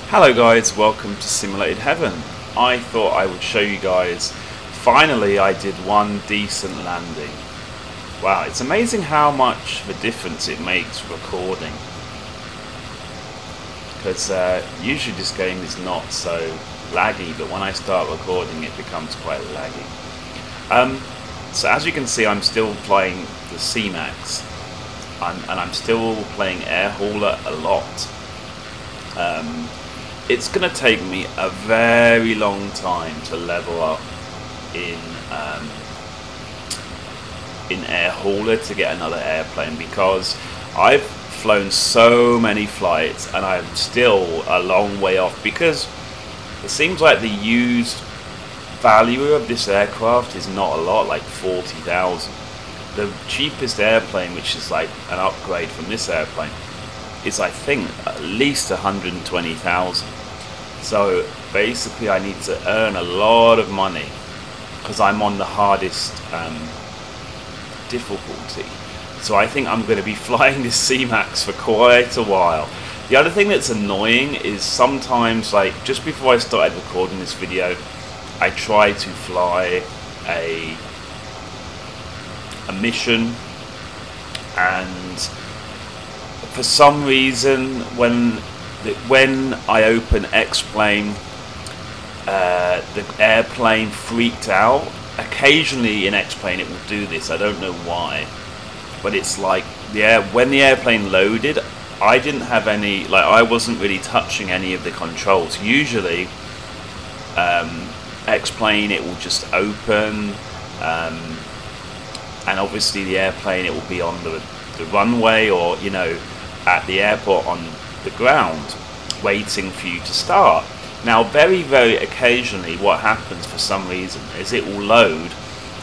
Hello guys, welcome to Simulated Heaven. I thought I would show you guys, finally I did one decent landing. Wow, it's amazing how much of a difference it makes recording. Because usually this game is not so laggy, but when I start recording it becomes quite laggy. So as you can see, I'm still playing the C-Max, and I'm still playing Air Hauler a lot. It's going to take me a very long time to level up in Air Hauler to get another airplane, because I've flown so many flights and I'm still a long way off, because it seems like the used value of this aircraft is not a lot, like 40,000. The cheapest airplane, which is like an upgrade from this airplane, is I think at least 120,000. So basically I need to earn a lot of money because I'm on the hardest difficulty. So I think I'm going to be flying this C-Max for quite a while. The other thing that's annoying is sometimes, like just before I started recording this video, I try to fly a mission, and for some reason when I open X-Plane, the airplane freaked out. Occasionally in X-Plane it will do this, I don't know why, but it's like when the airplane loaded, I didn't have any, like I wasn't really touching any of the controls. Usually X-Plane, it will just open, and obviously the airplane, it will be on the runway, or you know, at the airport on the ground waiting for you to start. Now very occasionally what happens for some reason is it will load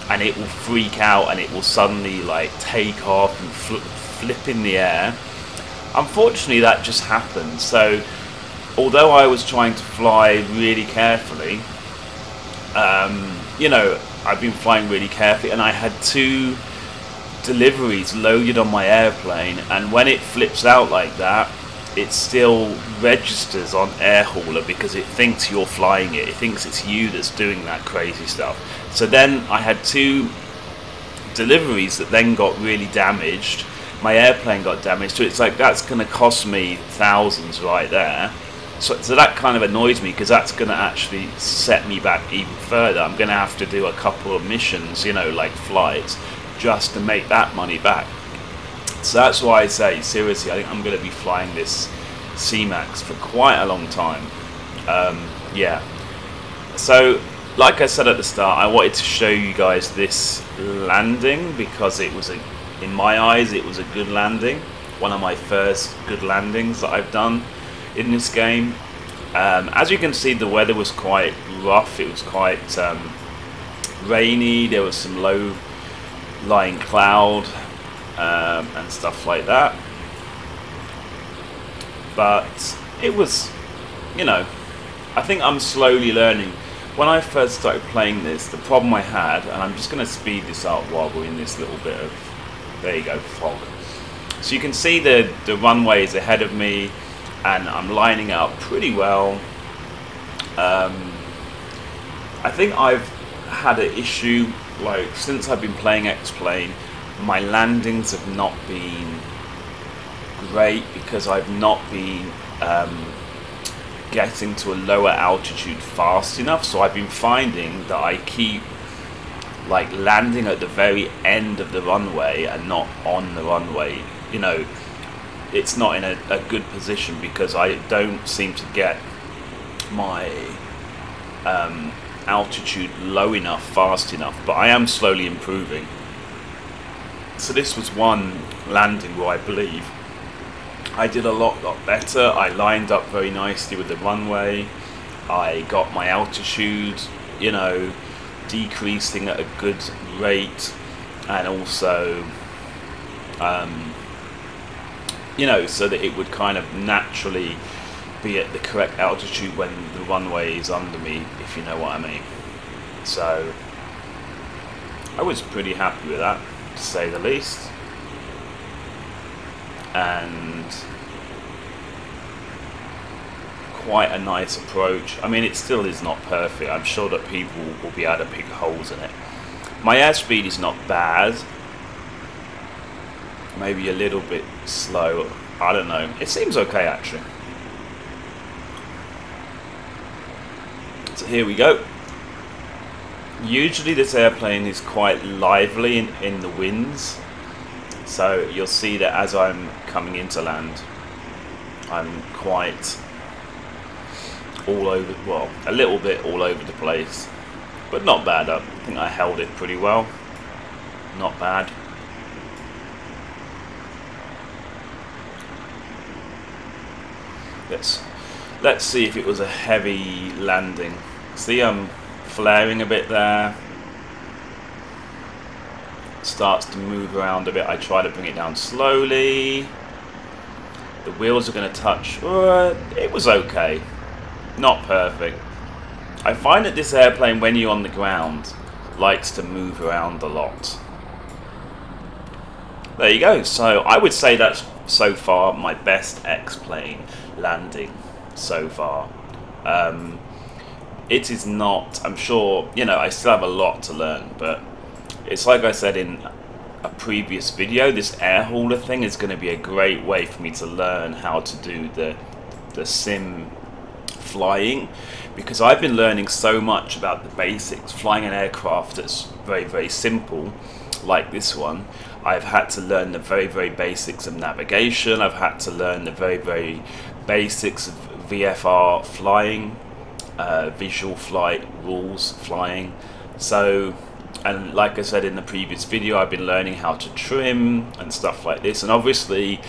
and it will freak out and it will suddenly like take off and flip in the air. Unfortunately that just happened. So although I was trying to fly really carefully, you know, I've been flying really carefully, and I had 2 deliveries loaded on my airplane, and when it flips out like that, it still registers on Air Hauler because it thinks you're flying it. It thinks it's you that's doing that crazy stuff. So then I had 2 deliveries that then got really damaged. My airplane got damaged, so it's like that's going to cost me thousands right there. So that kind of annoys me, because that's going to actually set me back even further. I'm going to have to do a couple of missions, you know, like flights, just to make that money back. So that's why I say, seriously, I think I'm going to be flying this C-Max for quite a long time. Yeah. So, like I said at the start, I wanted to show you guys this landing because it was in my eyes, it was a good landing. One of my first good landings that I've done in this game. As you can see, the weather was quite rough. It was quite rainy. There was some low lying cloud and stuff like that, but it was, you know, I think I'm slowly learning. When I first started playing this, the problem I had, and I'm just going to speed this up while we're in this little bit of, there you go, fog. So you can see the runway is ahead of me, and I'm lining up pretty well. I think I've had an issue, like since I've been playing X-Plane, my landings have not been great because I've not been getting to a lower altitude fast enough. So I've been finding that I keep like landing at the very end of the runway and not on the runway. You know, it's not in a good position because I don't seem to get my altitude low enough, fast enough, but I am slowly improving. So this was one landing where I believe I did a lot better. I lined up very nicely with the runway. I got my altitude, you know, decreasing at a good rate, and also you know, so that it would kind of naturally be at the correct altitude when the runway is under me, if you know what I mean. So I was pretty happy with that, to say the least. And quite a nice approach. I mean, it still is not perfect. I'm sure that people will be able to pick holes in it. My airspeed is not bad. Maybe a little bit slow. I don't know. It seems okay, actually. So here we go. Usually this airplane is quite lively in the winds. So you'll see that as I'm coming into land, I'm quite all over, well, a little bit all over the place. But not bad. I think I held it pretty well. Not bad. Let's see if it was a heavy landing. See, I'm flaring a bit there. Starts to move around a bit. I try to bring it down slowly. The wheels are going to touch. It was okay. Not perfect. I find that this airplane, when you're on the ground, likes to move around a lot. There you go. So I would say that's so far my best X-plane landing so far. It is not, I'm sure, you know, I still have a lot to learn, but it's like I said in a previous video, this air hauler thing is going to be a great way for me to learn how to do the sim flying, because I've been learning so much about the basics. Flying an aircraft that's very, very simple, like this one, I've had to learn the very, very basics of navigation. I've had to learn the very, very basics of VFR flying, visual flight rules flying. So, and like I said in the previous video, I've been learning how to trim and stuff like this. And obviously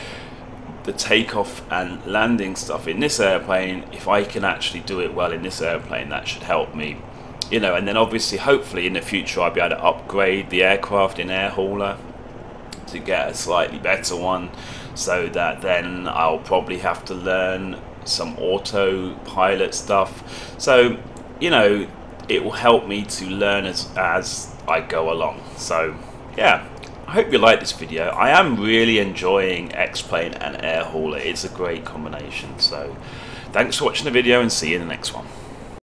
the takeoff and landing stuff in this airplane, if I can actually do it well in this airplane, that should help me, you know. And then obviously hopefully in the future I'll be able to upgrade the aircraft in air hauler to get a slightly better one, so that then I'll probably have to learn some autopilot stuff. So, you know, it will help me to learn as I go along. So yeah, I hope you like this video. I am really enjoying X-plane and air hauler. It's a great combination. So thanks for watching the video and see you in the next one.